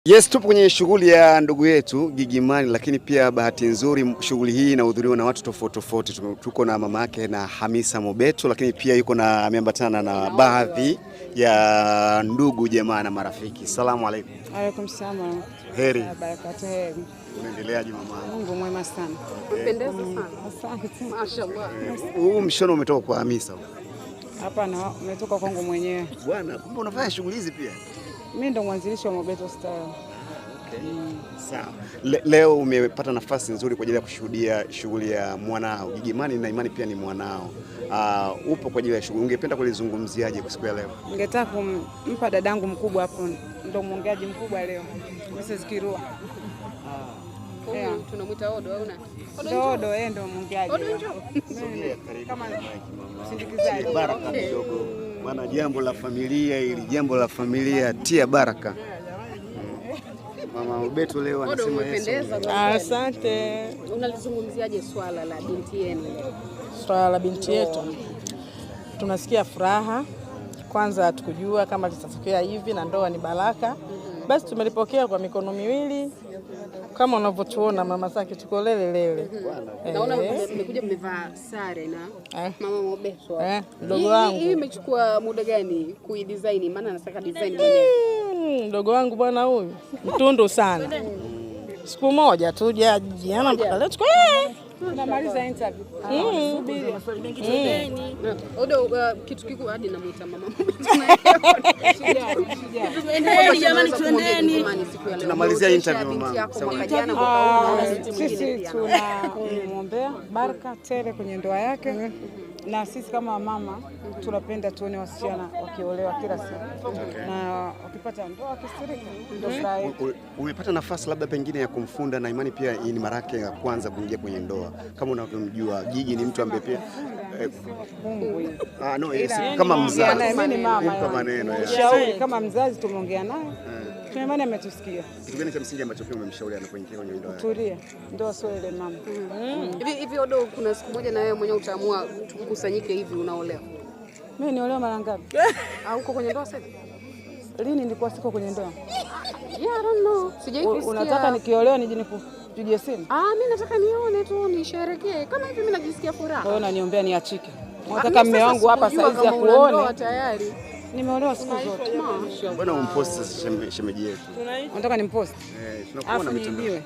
Yes, tupo kwenye shughuli ya ndugu yetu Gigy Money, lakini pia bahati nzuri shughuli hii inahudhuriwa na watu tofauti tofauti. Tuko na mama yake na Hamisa Mobeto, lakini pia yuko na ameambatana na baadhi ya ndugu jamaa na marafiki. Asalamu alaykum. Alaykum salaam. Heri. Barakatuh. Heri. Unaendeleaje mama? Mungu mwema sana. Unapendeza sana. Asante. Mashaallah. Huu mshono umetoka kwa Hamisa? Hapana, umetoka kwangu mwenyewe. Bwana, kumbe unafanya shughuli hizi pia? Mimi ndo mwanzilishi wa Mobeto Style. Okay. Sawa. Leo umepata nafasi nzuri kwa ajili ya kushuhudia shughuli ya mwanao Gigy Money, na imani pia ni mwanao. Upo kwa ajili ya shughuli. Ungependa kulizungumziaje kwa siku ya leo? Ningetaka kumpa dadangu mkubwa hapo, ndo mwongeaji mkubwa leo. Mrs. Kirua. Tunamuita Odo au nani? Odo, yeye ndo mwongeaji. Odo njoo. Kama sindikizaji. Baraka kidogo. Maana jambo la familia ili jambo la familia tia baraka. Mama Mobeto leo anasema Yesu. Asante. Unalizungumziaje swala la binti yenu? Swala la binti yetu tunasikia furaha. Kwanza hatukujua kama litatokea hivi, na ndoa ni baraka. Basi tumelipokea kwa mikono miwili. Kama unavyotuona mama zake tuko lele lele. Naona mmekuja mmevaa sare na Mama Mobeto. Mdogo wangu. Hii imechukua muda gani kuidesign? Maana anataka design mwenyewe. Mdogo wangu bwana huyu mtundu sana. Siku moja tu jana mpaka leo tuko tunamaliza interview. Subiri. Odo kitu kikubwa hadi namuita Mama Mobeto. Jamani twendeni. Tunamalizia interview mama. Sisi tunamwombea baraka tele kwenye ndoa yake. Na sisi kama mama tunapenda tuone wasichana wakiolewa kila siku. Na wakipata ndoa kisirika ndio furaha. Umepata nafasi labda pengine ya kumfunda, na imani pia hii ni mara yake ya kwanza kuingia kwenye ndoa. Kama unavyomjua Gigy ni mtu ambaye pia kama mzazi. Mimi ni mama. Kwa maneno ya shauri kama mzazi tumeongea naye. Kwa maana ametusikia. Kitu gani cha msingi ambacho pia umemshauri anapoingia kwenye ndoa? Tulia. Ndoa sio ile mama. Hivi Odo, kuna siku moja na wewe mwenyewe utaamua tukusanyike hivi unaolewa? Mimi niolewa mara ngapi? Uko kwenye ndoa sasa? Lini nilikuwa siko kwenye ndoa? Yeah, I don't know. Sijaikusikia. Unataka nikiolewa nije nikupigie simu? Mimi nataka nione tu nisherekee. Kama hivi mimi najisikia furaha. Kwa hiyo unaniombea niachike. Unataka mume wangu hapa saizi ya kuone. Tayari. Nimeolewa siku zote. Bwana umpost shemeji yetu. Unataka nimpost? Tunakuona Afu niibiwe.